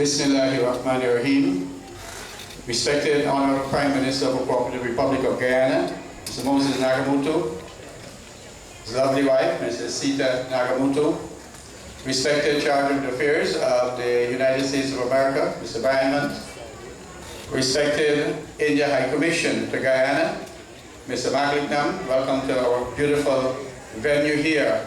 Bismillahirrahmanirrahim. Respected Honorable Prime Minister of the Cooperative Republic of Guyana, Mr. Moses Nagamutu, his lovely wife, Mrs. Sita Nagamutu, respected Charge of Affairs of the United States of America, Mr. Byron, respected India High Commission to Guyana, Mr. Magliknam, welcome to our beautiful venue here.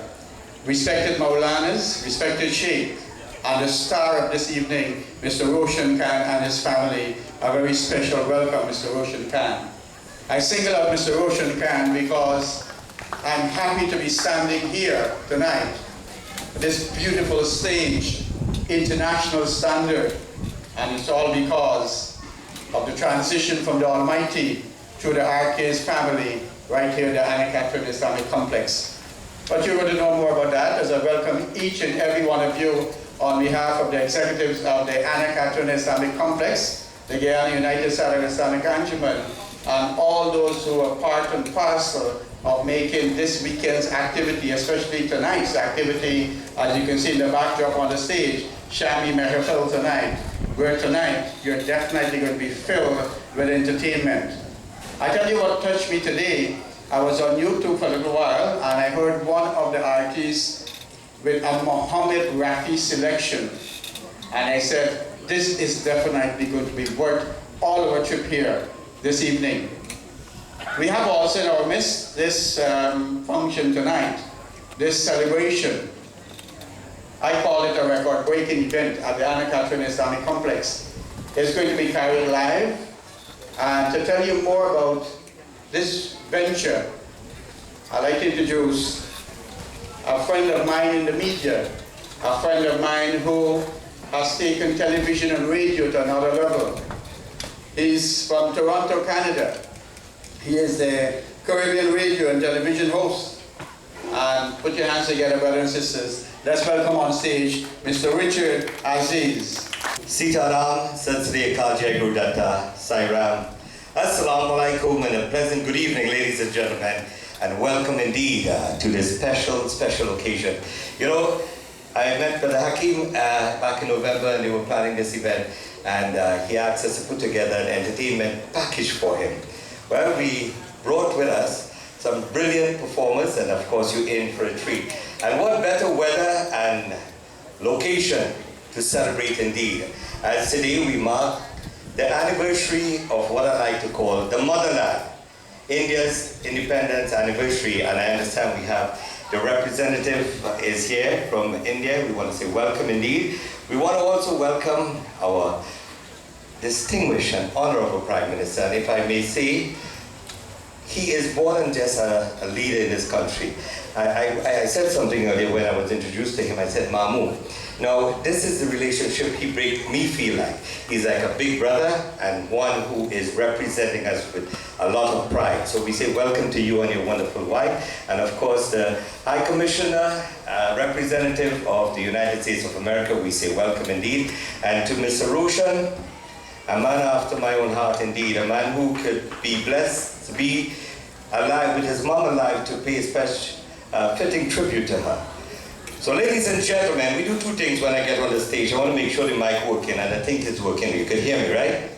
Respected Maulanas, respected Sheikh, and the star of this evening, Mr. Roshan Khan and his family, a very special welcome, Mr. Roshan Khan. I single out Mr. Roshan Khan because I'm happy to be standing here tonight, this beautiful stage, international standard, and it's all because of the transition from the Almighty to the RK's family right here in the Anna Islamic Complex. But you're going to know more about that as I welcome each and every one of you on behalf of the executives of the Anna Islamic Complex, the Guyana United SADR Islamic Anjuman, and all those who are part and parcel of making this weekend's activity, especially tonight's activity, as you can see in the backdrop on the stage, SHYAAM-E-MEHFIL tonight, where tonight you're definitely going to be filled with entertainment. I tell you what touched me today. I was on YouTube for a little while and I heard one of the artists with a Muhammad Rafi selection. And I said, this is definitely going to be worth all of our trip here this evening. We have also in our midst this function tonight, this celebration. I call it a record-breaking event at the Anna Islamic Complex. It's going to be carried live. And to tell you more about this venture, I'd like to introduce a friend of mine in the media, a friend of mine who has taken television and radio to another level. He's from Toronto, Canada. He is the Caribbean radio and television host. And put your hands together, brothers and sisters. Let's welcome on stage Mr. Richard Aziz. Sitaram, Satsri Akal Gurudata, Sairam. Assalamu alaikum and a pleasant good evening, ladies and gentlemen, and welcome indeed to this special occasion. You know, I met Brother Hakim back in November and they were planning this event, and he asked us to put together an entertainment package for him. Well, we brought with us some brilliant performers, and of course you're in for a treat. And what better weather and location to celebrate indeed, as today we mark the anniversary of what I like to call the motherland, India's independence anniversary. And I understand we have the representative is here from India. We want to say welcome indeed. We want to also welcome our distinguished and honorable Prime Minister. And if I may say, he is more than just a leader in this country. I said something earlier when I was introduced to him. I said, Mamu. Now, this is the relationship he makes me feel like. He's like a big brother and one who is representing us with a lot of pride. So we say welcome to you and your wonderful wife. And of course, the High Commissioner, representative of the United States of America, we say welcome indeed. And to Mr. Roshan, a man after my own heart indeed, a man who could be blessed to be alive with his mom alive to pay a special fitting tribute to her. So ladies and gentlemen, we do two things when I get on the stage. I want to make sure the mic working, and I think it's working. You can hear me, right?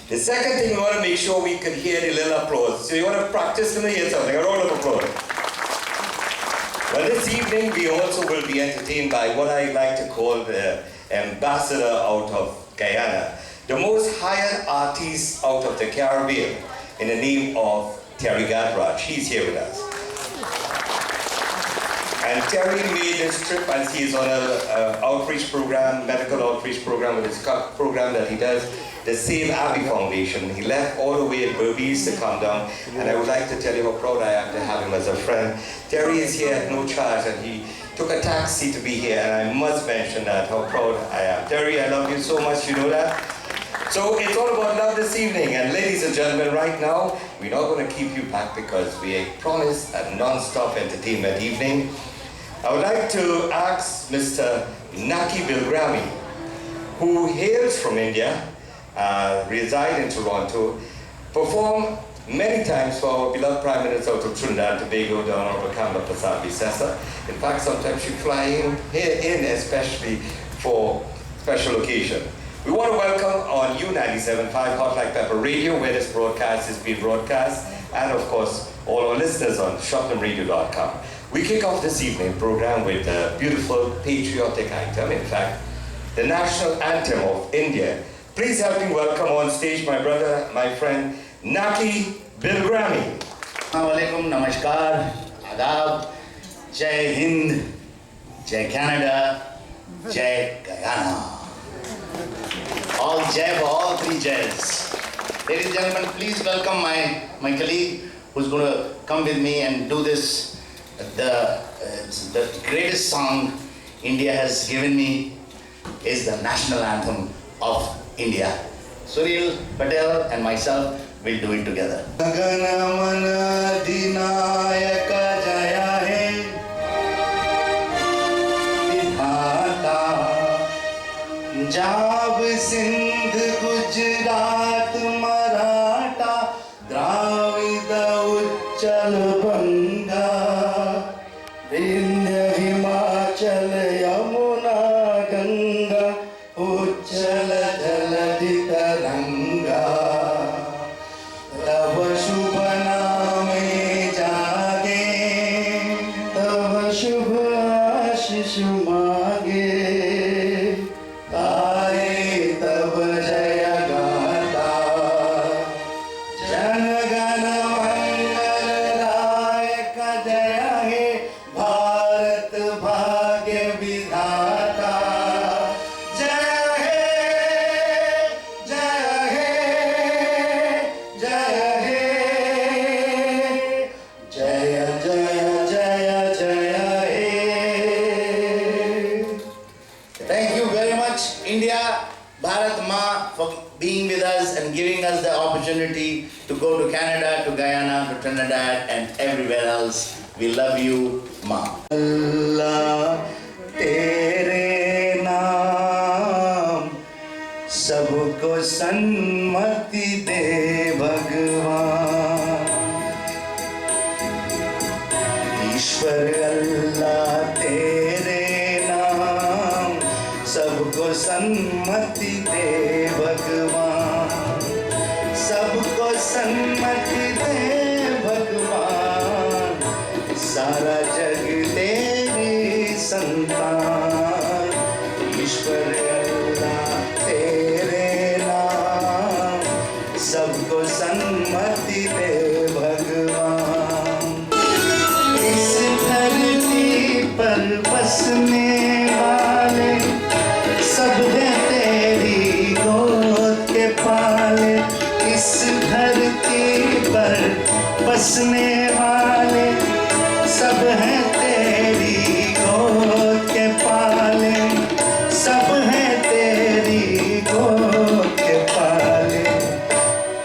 The second thing, we want to make sure we can hear the little applause. So you want to practice, let me hear something, a round of applause. Well, this evening we also will be entertained by what I like to call the ambassador out of Guyana, the most hired artist out of the Caribbean, in the name of Terry Gadrach. He's here with us. And Terry made this trip, and he is on an outreach program, medical outreach program with his program that he does, the SHYAAM-E-MEHFIL Foundation. He left all the way at Berbice to come down, and I would like to tell you how proud I am to have him as a friend. Terry is here at no charge, and he took a taxi to be here, and I must mention that, how proud I am. Terry, I love you so much, you know that? So it's all about love this evening, and ladies and gentlemen, right now, we're not going to keep you back because we promised a non-stop entertainment evening. I would like to ask Mr. Naki Bilgrami, who hails from India, reside in Toronto, perform many times for our beloved Prime Minister out of Trinidad and Tobago, the Honorable Kamala Prasad-Bissessar. In fact, sometimes she fly in, here in especially for special occasion. We want to welcome on U97.5 Hot Like Pepper Radio, where this broadcast is being broadcast, and of course, all our listeners on shopnamradio.com. We kick off this evening program with a beautiful patriotic item, in fact, the national anthem of India. Please help me welcome on stage my brother, my friend, Naki Bilgrami. Assalamualaikum, namaskar, adab, Jai Hind, Jai Canada, Jai Guyana. All Jai for all three Jais. Ladies and gentlemen, please welcome my colleague who's going to come with me and do this, the greatest song India has given me is the national anthem of India. Suril Patel and myself will do it together. Punjab, Sindh, Gujarat, Maratha, Dravida, Uchchal, Banga, Vindhya, Himachal, Yamuna, Ganga, Uchchal, Jaladi, Taranga. Tava Shubha Naame Jage, Tava Shubha Ashish Mage. To go to Canada, to Guyana, to Trinidad and everywhere else. We love you, Ma. Allah, Tere naam, sabko sanmati de Bhagwan. Ishwar Allah, Tere naam, sabko sanmati de Bhagwan. सबको सम्मति दे भगवान, सारा जग तेरी संतान। ईश्वर अल्लाह तेरे नाम, सबको सम्मति दे भगवान। इस धरती पर बसने वाले सब है तेरी गोद के पाले। इस धरती पर बसने वाले सब हैं तेरी गोद के पाले, सब हैं तेरी गोद के पाले।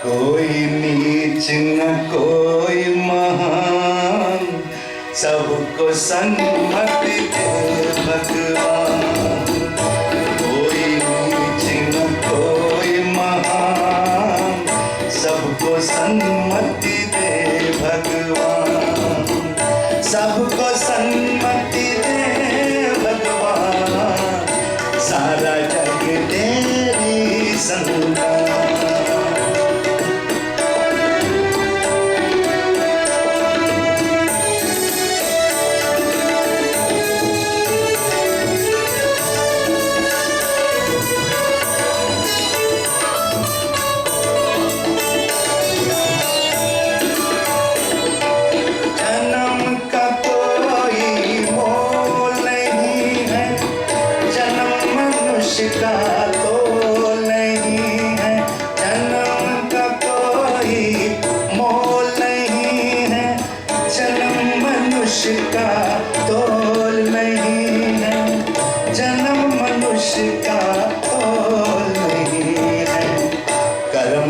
कोई नीच न कोई महान, सबको सन्मति दे भगवान। कोई नीच न कोई महान, सबको सन्मति दे भगवान। सबको सन्मति दे भगवान, सारा जग तेरी संतान।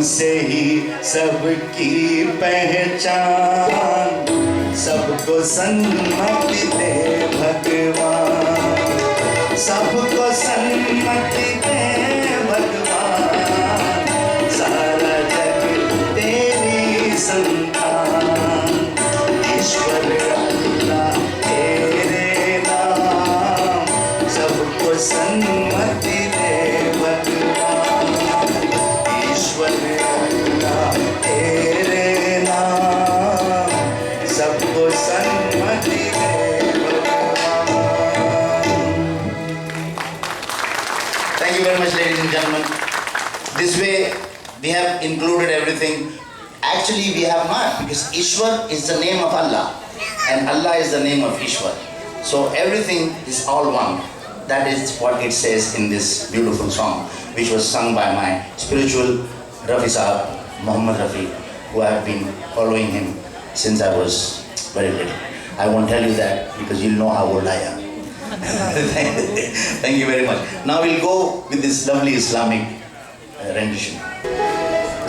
से ही सबकी पहचान, सबको सन्मति दे भगवान। सबको सन्मति दे भगवान, सारा जग तेरी संतान। ईश्वर अल्लाह तेरे नाम, सबको सन्मति दे भगवान। gentlemen, this way we have included everything. Actually, we have not, because Ishwar is the name of Allah, and Allah is the name of Ishwar. So everything is all one. That is what it says in this beautiful song, which was sung by my spiritual Rafi Sahab, Muhammad Rafi, who I have been following him since I was very little. I won't tell you that because you'll know how old I am. Thank you very much. Now we'll go with this lovely Islamic rendition.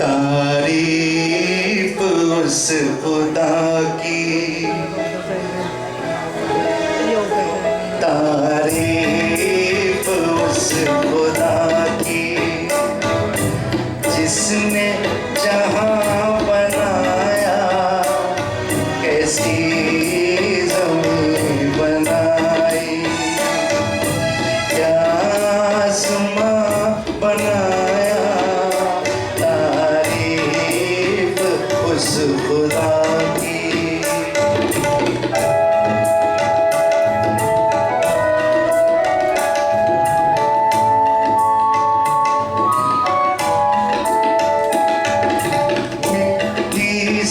तारीफ उस खुदा की, तारीफ उस खुदा की जिसने जहां बनाया, कैसी ज़मीन बनाई, क्या आसमां बनाया, तारीफ उस खुदा की।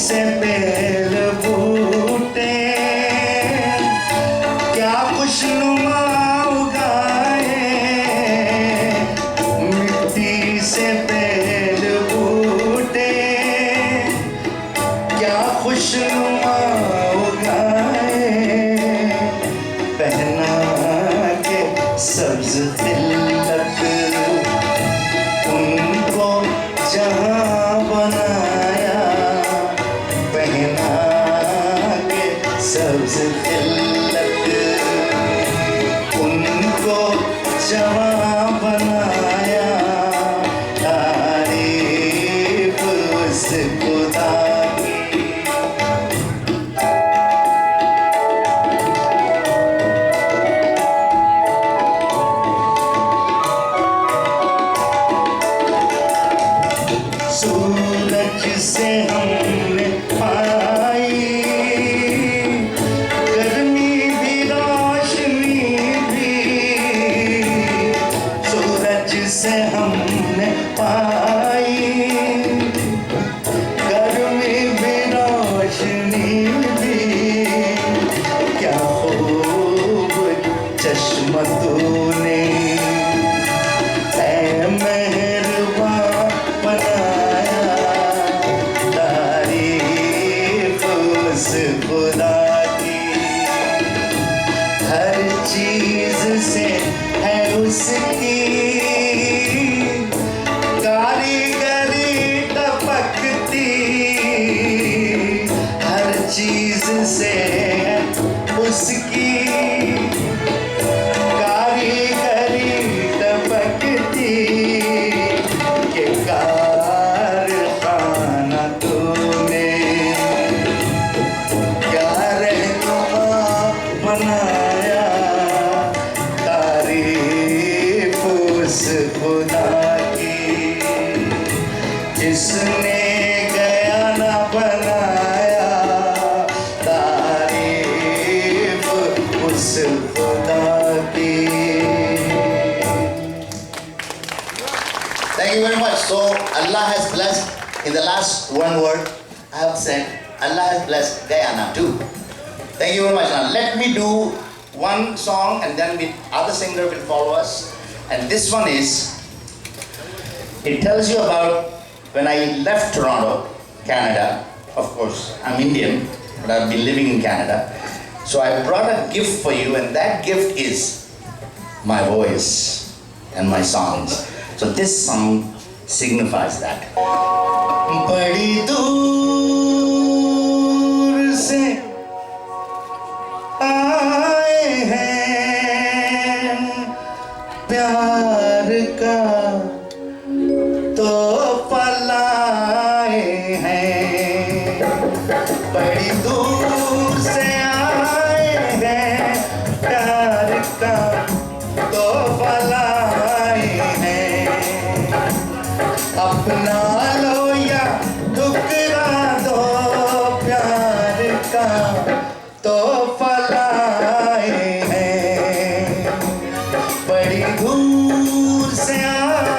से बेल बूटे क्या खुशनुमा उगाए, मिट्टी से बेल बूटे क्या खुशनुमा उगाए, पहना के सब्ज तिलक उनको जहां बनाया, सब्ज तिलक उनको जवां बनाया, तारीफ उस खुदा की। सूरज से हमने पाई से हमने पाई, गर्मी भी रोशनी भी, क्या खूब चश्मा तूने ऐ मेहरबान बनाया, तारीफ उस खुदा की। हर चीज से है उसकी कारीगरी टपकती, हर चीज से उसकी कारीगरी टपकती, के कारखाना तूने क्या रहनुमा बनाया, तारीफ उस खुदा की जिसने गयाना बनाया, तारीफ उस खुदा की। Thank you very much. So Allah has blessed, in the last one word I have said, Allah has blessed Guyana too. Thank you very much. Now let me do one song and then the other singer will follow us. And this one is, it tells you about when I left Toronto, Canada. Of course, I'm Indian, but I've been living in Canada. So I brought a gift for you, and that gift is my voice and my songs. So this song signifies that. बड़ी दूर से आए हैं प्यार का तो पलाए हैं, बड़ी दूर से आए हैं प्यार का तो पलाए हैं, अपना लो या ठुकरा दो प्यार का तो पलाए हैं, बड़ी दूर से आए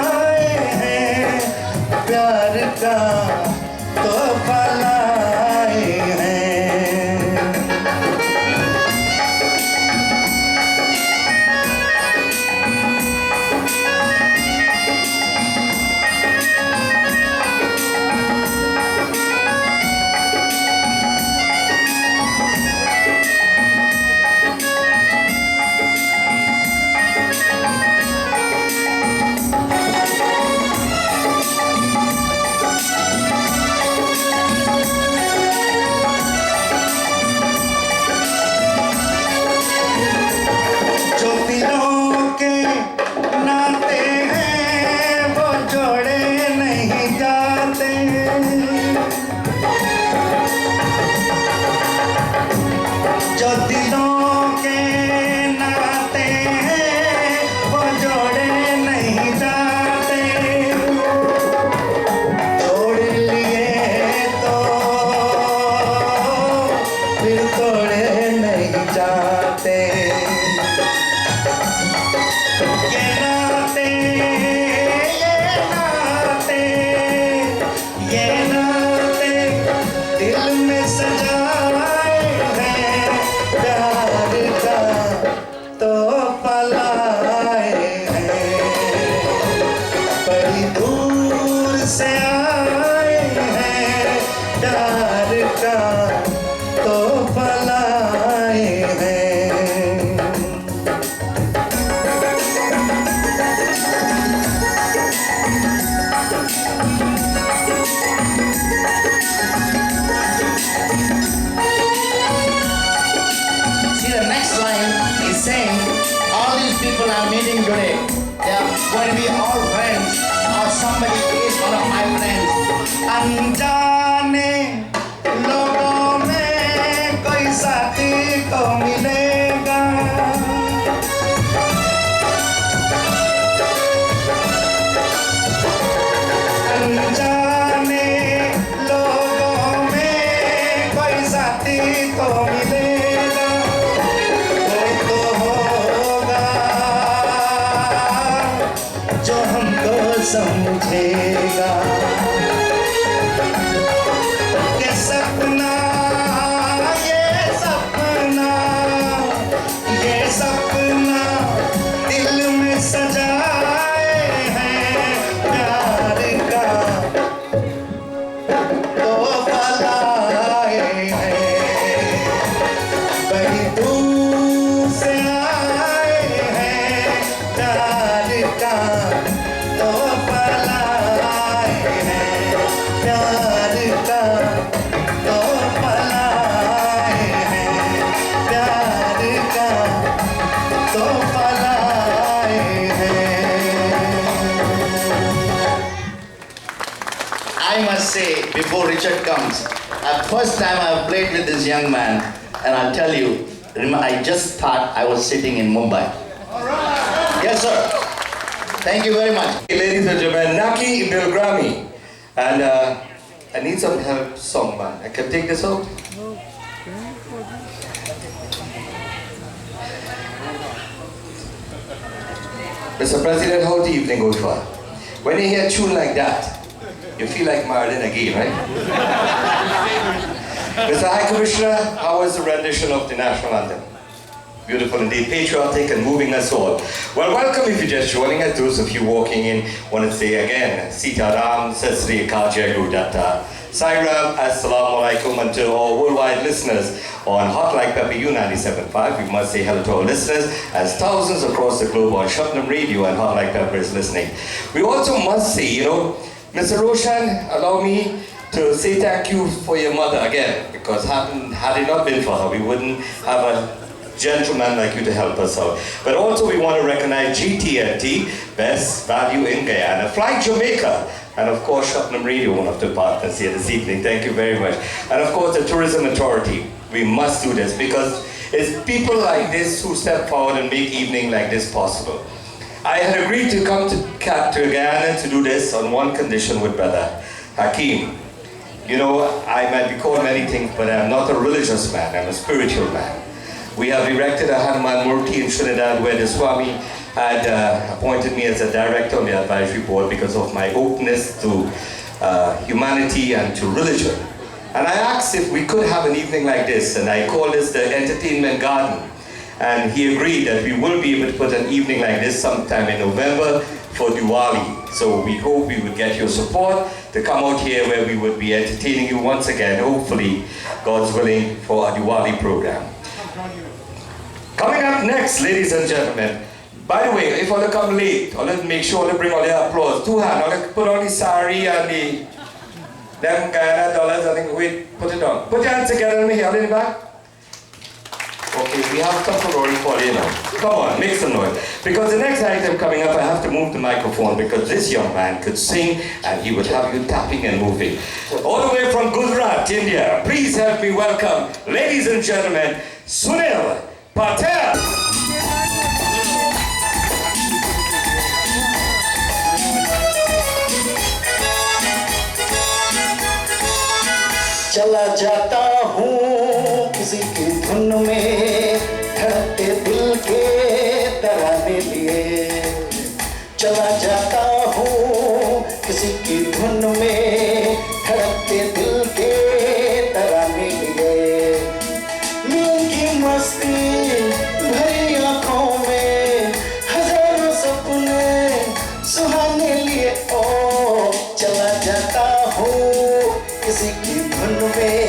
I'm meeting today. They are going to be all friends or somebody is one of my friends. अनजाने लोगों में कोई साथी को मिलेगा अनजाने लोगों में कोई साथी को मिलेगा कोई तो होगा जो हमको समझेगा ये सपना दिल में सजाए हैं प्यार का तोहफा लाए हैं बड़ी दूर से आए हैं प्यार का तोहफा लाए हैं प्यार का तोहफा लाए हैं प्यार का तोहफा लाए हैं I must say, before Richard comes, first time I've played with this young man, and I'll tell you, I just thought I was sitting in Mumbai. Yes, sir. Thank you very much. Ladies and gentlemen, Naki Bilgrami. And I need some help, song man. I can take this out. Mr. President, how the evening go for? When you hear a tune like that, you feel like Marlin again, right? Mr. High Commissioner, how was the rendition of the national anthem? Beautiful indeed, patriotic and moving us all. Well, welcome if you're just joining us. Those of you walking in, want to say again, Sitaram, Sasri Kalja Gudata, SHYAAM, Assalamu Alaikum, and to all worldwide listeners on Hot Like Pepper U97.5. We must say hello to our listeners as thousands across the globe on SHYAAM Radio and Hot Like Pepper is listening. We also must say, Mr. Roshan, allow me to say thank you for your mother again, because had it not been for her, we wouldn't have a gentleman like you to help us out. But also we want to recognize GTNT, Best Value in Guyana, Fly Jamaica, and of course SHYAAM Radio, one of the partners here this evening. Thank you very much. And of course the Tourism Authority. We must do this because it's people like this who step forward and make evening like this possible. I had agreed to come to Guyana to do this on one condition with Brother Hakeem. I might be called many things, but I'm not a religious man, I'm a spiritual man. We have erected a Hanuman Murti in Trinidad where the Swami had appointed me as a director on the advisory board because of my openness to humanity and to religion. And I asked if we could have an evening like this, and I call this the Entertainment Garden. And he agreed that we will be able to put an evening like this sometime in November for Diwali. So we hope we would get your support to come out here where we would be entertaining you once again, hopefully, God's willing, for a Diwali program. Coming up next, ladies and gentlemen, by the way, if I come late, I'll make sure to bring all the applause. Two hands, I'll put on the sari and the them Guyana dollars, I think, wait, put it on. Put your hands together, let me hear it in the back. Okay, we have temporary for you now. Come on, make some noise. Because the next item coming up, I have to move the microphone because this young man could sing and he would have you tapping and moving. All the way from Gujarat, India, please help me welcome, ladies and gentlemen, Sunil Patel. चला जाता हूँ किसी की धुन में धड़कते दिल के तराने लिए चला जाता हूँ किसी की धुन में धड़कते दिल के तराने लिए मिलकी मस्ती भरी आँखों में हजारों सपने सुहाने लिए ओ चला जाता हूँ किसी की धुन में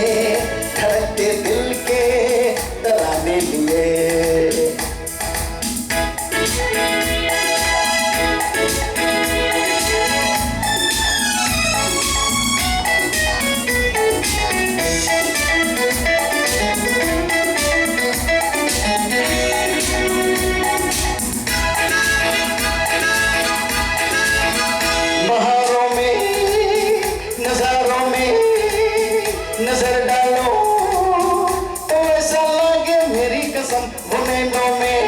धड़कते दिल के तराने लिए कसम वो नैनों में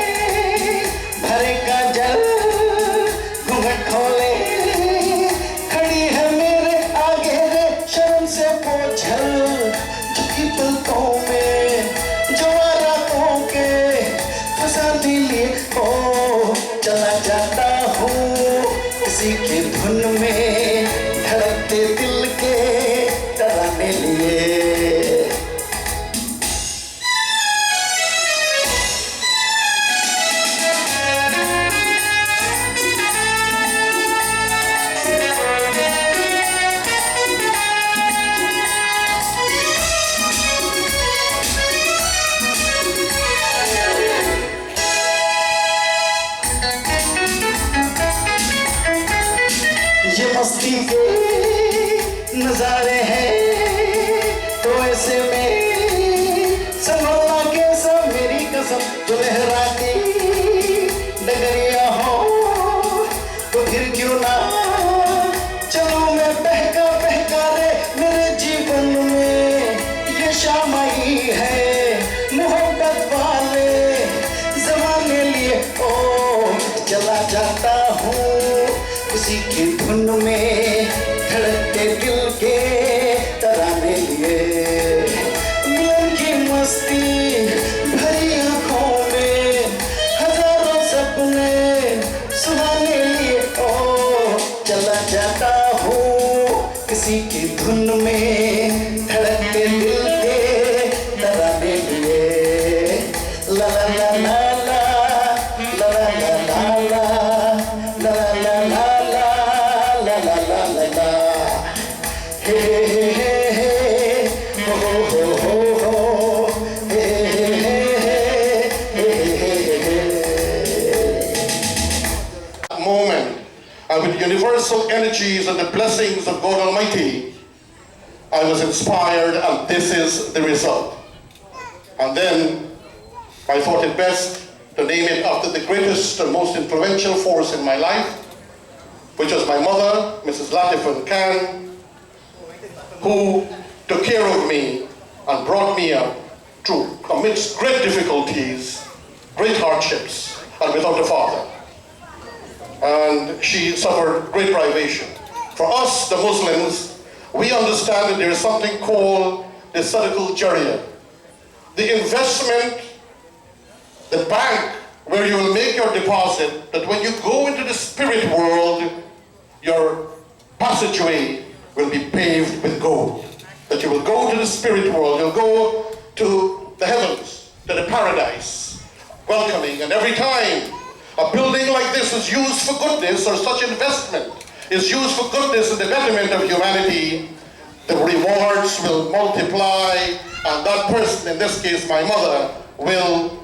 भरे काजल घूंघट खोले खड़ी है मेरे आगे रे शर्म से पोछल झुकी पलकों में जो रातों के फसाने लिए ओ चला जाता हूँ किसी के धुन में धड़कते दिल के तराने लिए ये मस्ती के नजारे हैं तो ऐसे में संभलना कैसा मेरी कसम जो लहराती डगरिया हो तो फिर क्यों ना चलूं मैं बहका बहका रे मेरे जीवन में ये शाम आई है मोहब्बत वाले जमाने लिए ओ चला जाता हूँ उसी की धुन में धड़कते दिल के तराने लिए मिलन की मस्ती भरी आंखों में हजारों सपने सुहाने लिए ओ चला जाता हूँ किसी की धुन में धड़कते दिल के तराने लिए ला ला ला ला ला ला ला ला ला ला ला moment, and with the universal energies and the blessings of God Almighty, I was inspired, and this is the result. And then I thought it best to name it after the greatest and most influential force in my life, which was my mother, Mrs. Latifah Khan, who took care of me and brought me up through amidst great difficulties, great hardships, and without a father. And she suffered great privation. For us, the Muslims, we understand that there is something called the Sadaqatul Jariyah. The investment, the bank where you will make your deposit, that when you go into the spirit world, your passageway will be paved with gold. That you will go to the spirit world, you'll go to the heavens, to the paradise, welcoming. And every time a building like this is used for goodness, or such investment is used for goodness and the betterment of humanity, the rewards will multiply, and that person, in this case my mother, will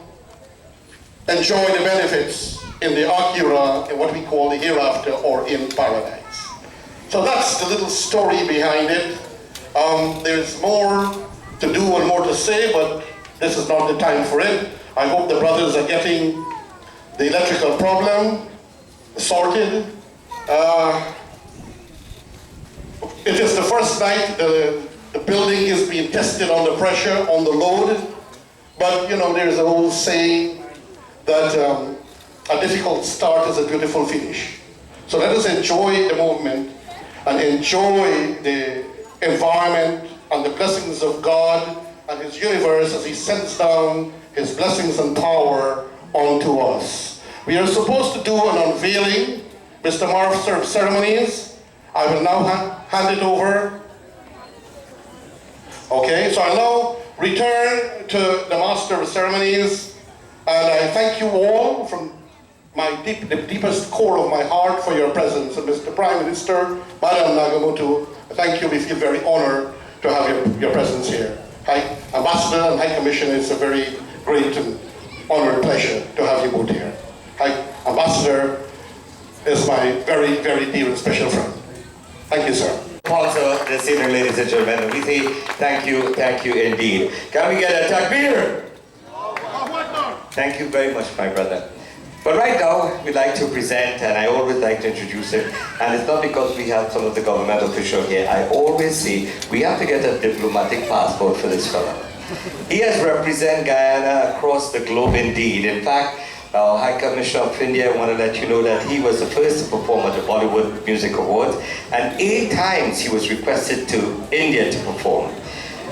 enjoy the benefits in the Akhirah, in what we call the hereafter, or in paradise. So that's the little story behind it. There's more to do and more to say, but this is not the time for it. I hope the brothers are getting the electrical problem sorted. It is the first night the building is being tested under pressure, on the load. But you know, there's an old saying that a difficult start is a beautiful finish. So let us enjoy the moment and enjoy the environment and the blessings of God and His universe as He sends down His blessings and power onto us. We are supposed to do an unveiling. Mr. Master of Ceremonies, I will now hand it over. Okay, so I'll now return to the Master of Ceremonies, and I thank you all from the deepest core of my heart for your presence. And Mr. Prime Minister, Madam Nagamutu, thank you. We feel very honored to have your presence here. High Ambassador and High Commissioner, it's a very great and honored pleasure to have you both here. High Ambassador is my very, very dear and special friend. Thank you, sir. Also, this evening, ladies and gentlemen, we say thank you indeed. Can we get a takbir? Thank you very much, my brother. But right now, we'd like to present, and I always like to introduce it, and it's not because we have some of the government officials here. I always say we have to get a diplomatic passport for this fellow. He has represented Guyana across the globe indeed. In fact, our High Commissioner of India, I want to let you know that he was the first to perform at the Bollywood Music Awards, and 8 times he was requested to India to perform.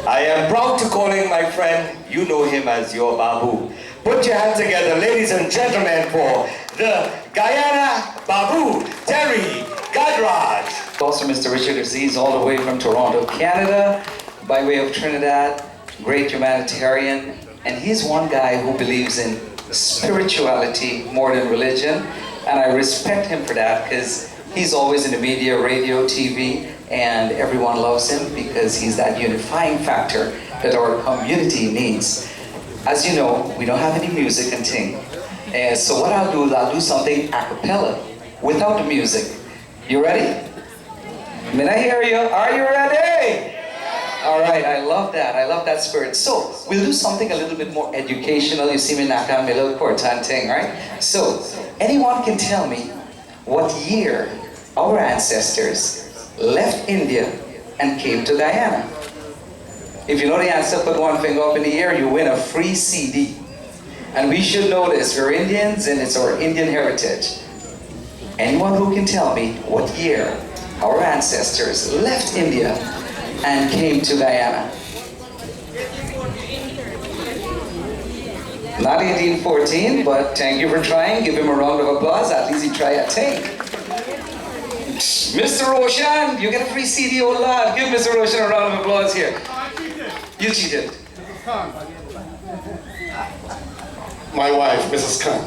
I am proud to call him my friend. You know him as your Babu. Put your hands together, ladies and gentlemen, for the Guyana Babu, Terry Gadraj. Also Mr. Richard Aziz, all the way from Toronto, Canada, by way of Trinidad, great humanitarian, and he's one guy who believes in spirituality more than religion, and I respect him for that because he's always in the media, radio, TV, and everyone loves him because he's that unifying factor that our community needs. As you know, we don't have any music and ting, and so what I'll do is I'll do something a cappella without the music. You ready? May I hear you? Are you ready? All right, I love that. I love that spirit. So we'll do something a little bit more educational. You see me knock on my little quartan thing, right? So anyone can tell me what year our ancestors left India and came to Guyana? If you know the answer, put one finger up in the air, you win a free CD. And we should know this. We're Indians and it's our Indian heritage. Anyone who can tell me what year our ancestors left India and came to Guyana? Not 1814, but thank you for trying. Give him a round of applause. At least he tried a thing. Mr. Roshan, you get a free CD, oh lad. Give Mr. Roshan a round of applause here. You cheated. My wife, Mrs. Khan.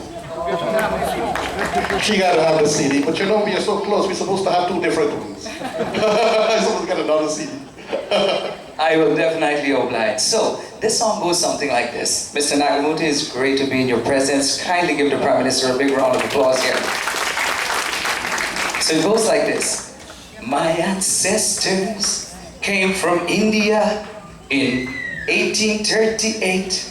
She got to have the CD, but you know, we are so close, we're supposed to have 2 different ones. I'm supposed to get another CD. I will definitely oblige. So, this song goes something like this. Mr. Nagamuti, it's great to be in your presence. Kindly give the Prime Minister a big round of applause here. So it goes like this. My ancestors came from India in 1838.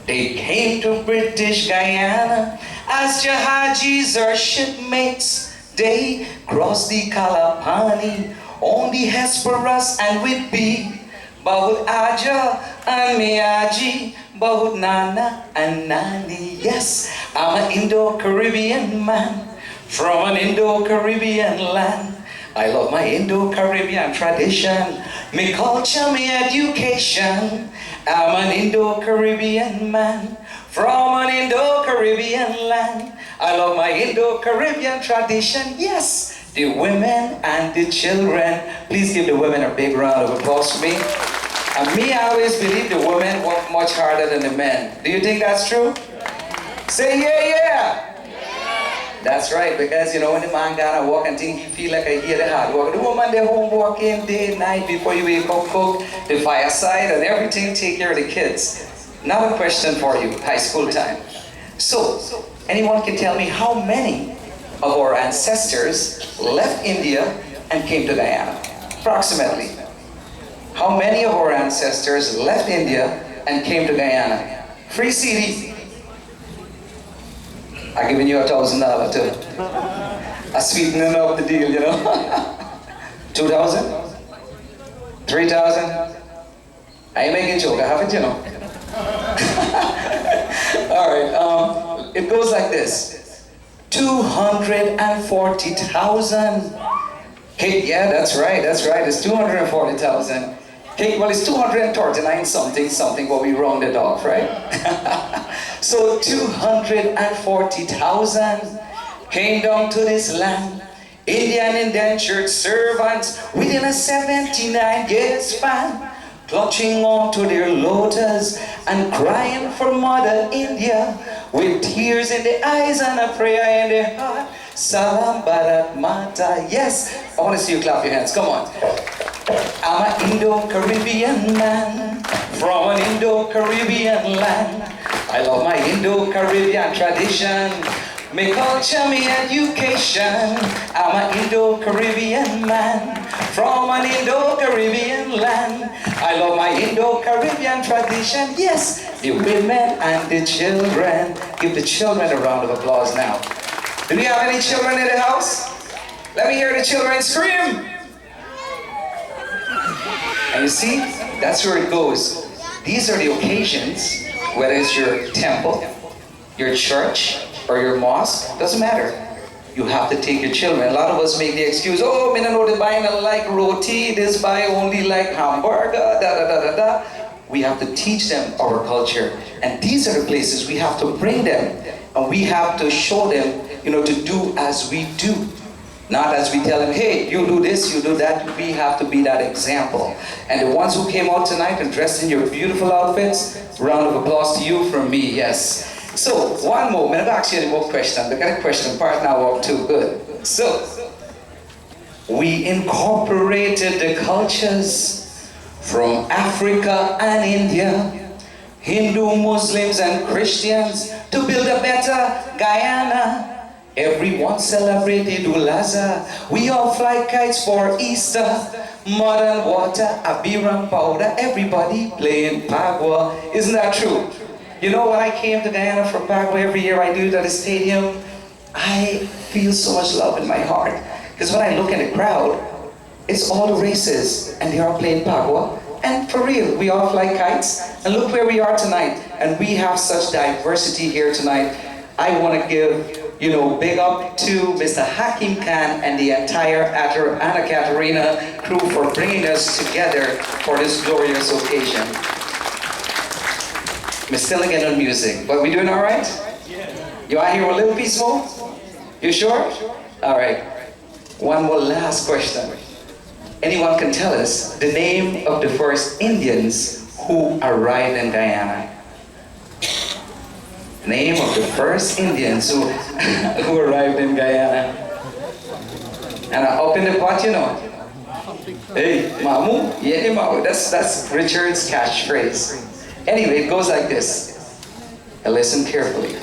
They came to British Guyana as Jahajis or shipmates. They crossed the Kalapani on the Hesperus and Whitby. Bahut Aja and Miyaji, Bahut Nana and Nani. Yes, I'm an Indo-Caribbean man from an Indo-Caribbean land. I love my Indo-Caribbean tradition, me culture, me education. I'm an Indo-Caribbean man from an Indo-Caribbean land. I love my Indo-Caribbean tradition, yes. The women and the children. Please give the women a big round of applause for me. And me, I always believe the women work much harder than the men. Do you think that's true? Say yeah, yeah. That's right, because you know when the man gonna walk and think he feel like I hear the hard work. The woman they home working day and night before you wake up, cook the fireside and everything, take care of the kids. Now a question for you, high school time. So, anyone can tell me how many of our ancestors left India and came to Guyana? Approximately. How many of our ancestors left India and came to Guyana? Free CD. I'm giving you $1,000 too. I sweetening up the deal, you know. 2,000? 3,000? I ain't making a joke, I haven't, you know. All right, it goes like this. 240,000. Hey, yeah, that's right, it's 240,000. Okay, well, it's 239 something, but we rounded off, right? So 240,000 came down to this land. Indian indentured servants within a 79-year span, clutching on to their lotus and crying for Mother India with tears in their eyes and a prayer in their heart. Salam Bharat Mata. Yes, I want to see you clap your hands. Come on. I'm an Indo-Caribbean man from an Indo-Caribbean land. I love my Indo-Caribbean tradition, me culture, me education. I'm an Indo-Caribbean man from an Indo-Caribbean land. I love my Indo-Caribbean tradition, yes, the women and the children. Give the children a round of applause now. Do we have any children in the house? Let me hear the children scream. And you see, that's where it goes. these are the occasions, whether it's your temple, your church, or your mosque, doesn't matter. You have to take your children. A lot of us make the excuse, oh, I know they buy not like roti, this buy only like hamburger, da. We have to teach them our culture. And these are the places we have to bring them. And we have to show them, to do as we do. Not as we tell them, hey, you do this, you do that. We have to be that example. And the ones who came out tonight and dressed in your beautiful outfits, round of applause to you from me, yes. So, one more, I'm going to ask you any more questions. Look at the question part now, walk too good. So, we incorporated the cultures from Africa and India, Hindu, Muslims, and Christians to build a better Guyana. Everyone celebrated Ulaza. We all fly kites for Easter. Mud and water, abiram powder, everybody playing Pagua. Isn't that true? When I came to Guyana for Pagua every year I do it at the stadium, I feel so much love in my heart. Because when I look at the crowd, it's all the races and they are playing Pagua. And for real, we all fly kites. And look where we are tonight. And we have such diversity here tonight. I want to give big up to Mr. Hakim Khan and the entire Anna Katerina crew for bringing us together for this glorious occasion. We're still again on music, but we doing all right? Yeah. You want to hear a little piece more? You sure? All right. One more last question. Anyone can tell us the name of the first Indians who arrived in Guyana? Name of the first Indians who arrived in Guyana. And up in the pot, Hey, Mamu, yeah, Mamu. That's Richard's catchphrase. Anyway, it goes like this. And listen carefully.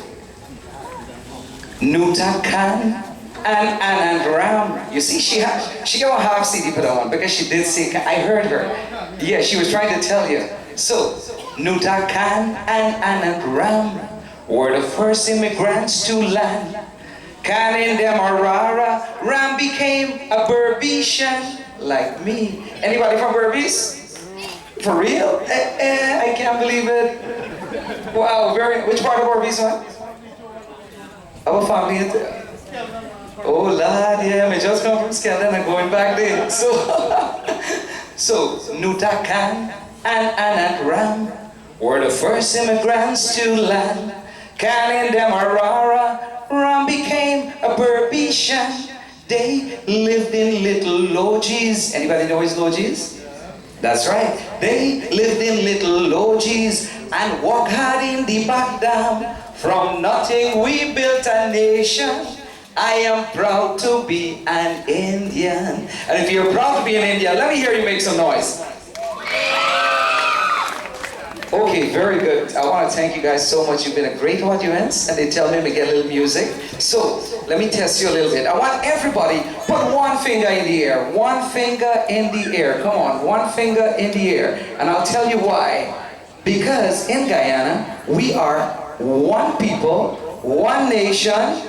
Nuta Khan and Anandram. You see, she got a half CD put on because she did say, I heard her. Yeah, she was trying to tell you. So, Nuta Khan and Anandram were the first immigrants to land. Khan in Demerara, Ram became a Berbetian like me. Anybody from Berbice? For real? I can't believe it. Wow, which part of Berbice, man? Our family is there. Oh Lord, yeah, I just come from Scotland and going back there. So Nuta Khan and Anand Ram were the first immigrants to land. Khan in Demerara, Ram became a Berbetian. They lived in little lodges. Anybody know his lodges? That's right. They lived in little lodges and worked hard in the back dam. From nothing we built a nation. I am proud to be an Indian. And if you're proud to be an Indian, let me hear you make some noise. Okay, very good. I want to thank you guys so much. You've been a great audience, and they tell me to get a little music. So, let me test you a little bit. I want everybody, put one finger in the air. One finger in the air. Come on, one finger in the air. And I'll tell you why. Because in Guyana, we are one people, one nation.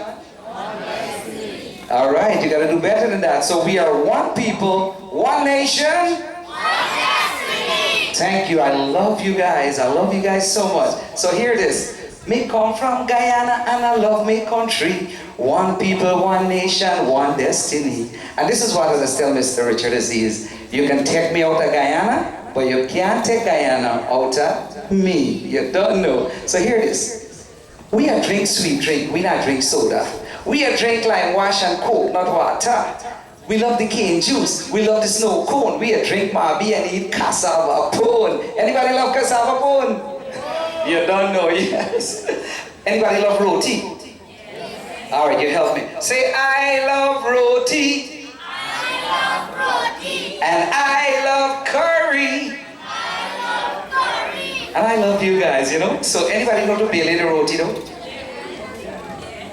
All right, you got to do better than that. So we are one people, one nation. Thank you. I love you guys. I love you guys so much. So here it is. Me come from Guyana and I love me country. One people, one nation, one destiny. And this is what I was telling Mr. Richard Aziz. You can take me out of Guyana, but you can't take Guyana out of me. You don't know. So here it is. We are drink sweet drink. We not drink soda. We are drink like wash and coke, not water. We love the cane juice. We love the snow cone. We drink Mabi and eat cassava pone. Anybody love cassava pone? You don't know, yes. Anybody love roti? All right, you help me. Say, I love roti. I love roti. And I love curry. I love curry. And I love you guys, So anybody know to Bailey the roti, though?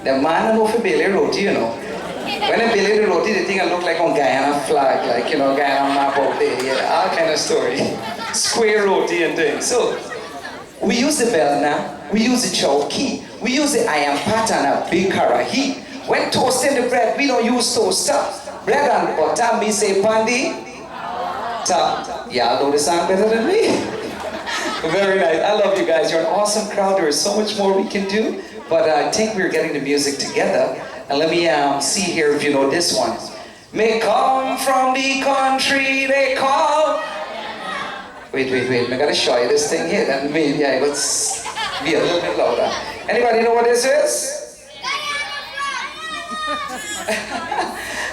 The man know for Bailey roti, When I Bailey the roti, they think I look like on Guyana flag, like, Guyana map out there, yeah, all kind of story. Square roti and things. So, we use the bell now, we use the chowki, we use the iron pattern of big karahi. When toasting the bread, we don't use toaster. Bread and butter, me say pandi. Y'all know the song better than me. Very nice. I love you guys. You're an awesome crowd. There is so much more we can do, but I think we're getting the music together. And let me see here if you know this one. May come from the country they call. Wait. I gotta show you this thing here. And maybe let's be a little bit louder. Anybody know what this is?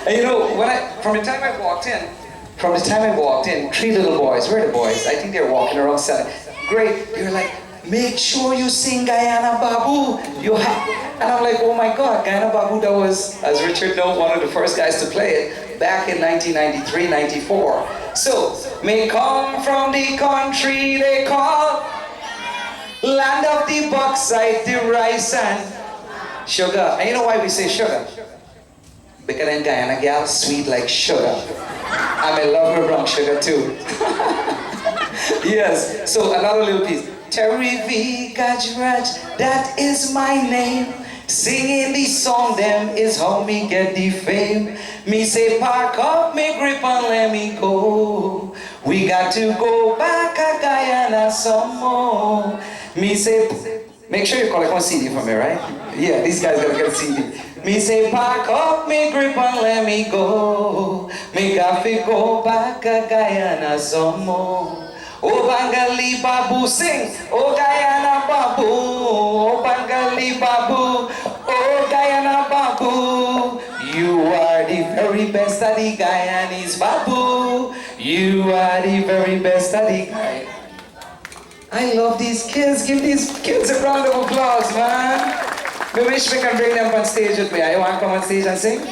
And you know, from the time I walked in, 3 little boys, where are the boys? I think they're walking around selling. Great, you're like, make sure you sing Guyana Babu. And I'm like, oh my God, Guyana Babu, that was, as Richard knows, one of the first guys to play it back in 1993, 94. So, may come from the country they call, land of the bauxite, the rice and sugar. And you know why we say sugar? Because in Guyana, gal sweet like sugar. I'm in love with brown sugar too. Yes, so another little piece. Terry V. Gajraj, that is my name. Singing the song, them is how me get the fame. Me say, park up me grip and let me go. We got to go back to Guyana some more. Me say, make sure you collect one CD for me, right? Yeah, these guys gotta get a CD. Me say, pack up me grip and let me go. Me got to go back to Guyana some more. Oh Bangali Babu sing, oh Guyana Babu, oh Bangali Babu, oh Guyana Babu. You are the very best of the Guyanese Babu. You are the very best of the Guyanese. I love these kids. Give these kids a round of applause, man. We wish we can bring them on stage with me. You want to come on stage and sing?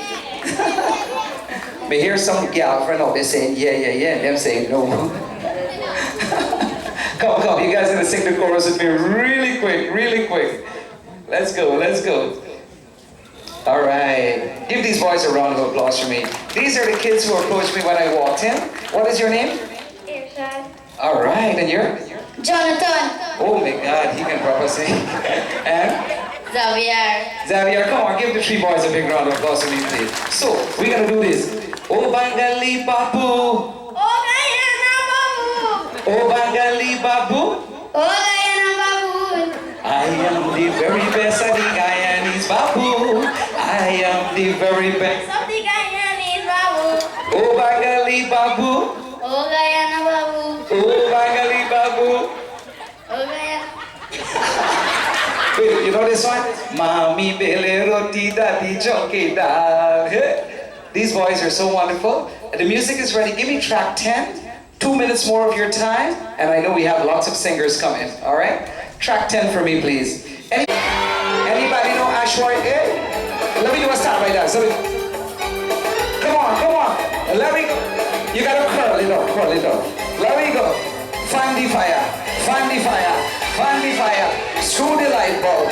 Me hear some gal friend out there saying yeah, and them saying no. Come, you guys are gonna sing the chorus with me really quick. Let's go. All right, give these boys a round of applause for me. These are the kids who approached me when I walked in. What is your name? Irshad. All right, and you're? Jonathan. Oh my God, he can proper sing. And? Xavier, come on, give the 3 boys a big round of applause for me, please. So, we're gonna do this. Oh Bangali Babu. Oh Bangali Babu, Oh Guyana Babu, I am the very best of the Guyanese Babu. I am the very best of the Guyanese Babu. Oh Bangali Babu, Oh Guyana Babu, oh Bangali Babu. Oh Guyana. Wait, you know this one? Mami bele roti dadi choki dal. These boys are so wonderful. The music is ready. Give me track 10. 2 minutes more of your time, and I know we have lots of singers coming, all right? Track 10 for me, please. Anybody know Ashwari? Let me do a start like that. So come on. Let me go. You gotta curl it up. Let me go. Find the fire. Screw the light bulb.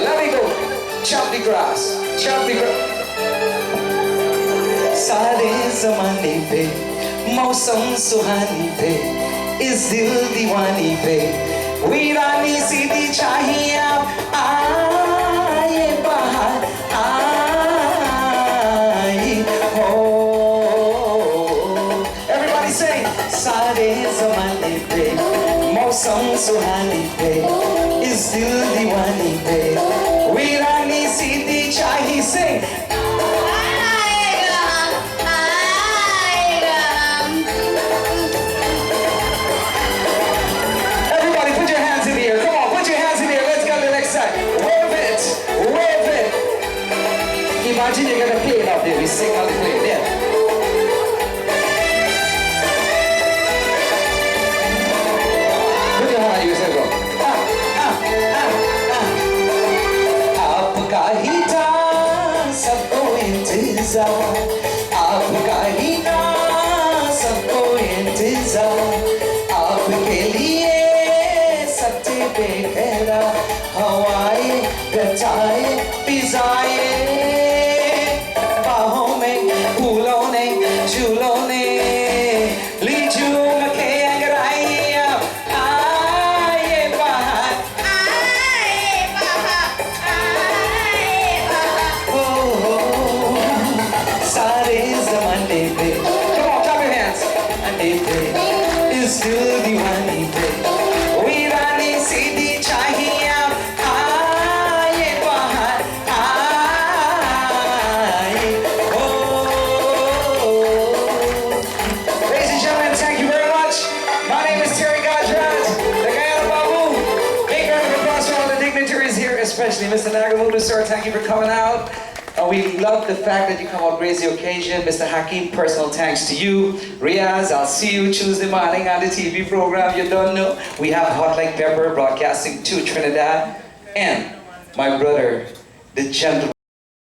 Let me go. Chop the grass. सारे ज़माने पे मौसम सुहानी पे इस दिल दीवानी पे वीरानी सीधी चाहिए अब आए बाहर आई हो Everybody sing सारे ज़माने पे मौसम सुहानी पे इस दिल दीवानी पे वीरानी सीधी चाहिए sing Imagine you're gonna play it out there. We sing how they play it. Yeah. Put your hand on you, say go. आपका ही था सबको इंतजार आपका ही था सबको इंतजार आपके लिए सच्चे बेखैरा हवाएं गचाए पिजाए still दीवानी पे कोई रानी सीधी चाहिए अब आए बाहर आए oh. Ladies and gentlemen, thank you very much. My name is Terry Gajrat, the Guyana Babu. Big round of applause for all the dignitaries here, especially Mr. Nagamutu, sir. Thank you for coming out. We love the fact that you come out, raise the occasion. Mr. Hakeem, personal thanks to you. Riaz, I'll see you Tuesday morning on the TV program. You don't know. We have Hot Like Pepper broadcasting to Trinidad. And my brother, the gentleman.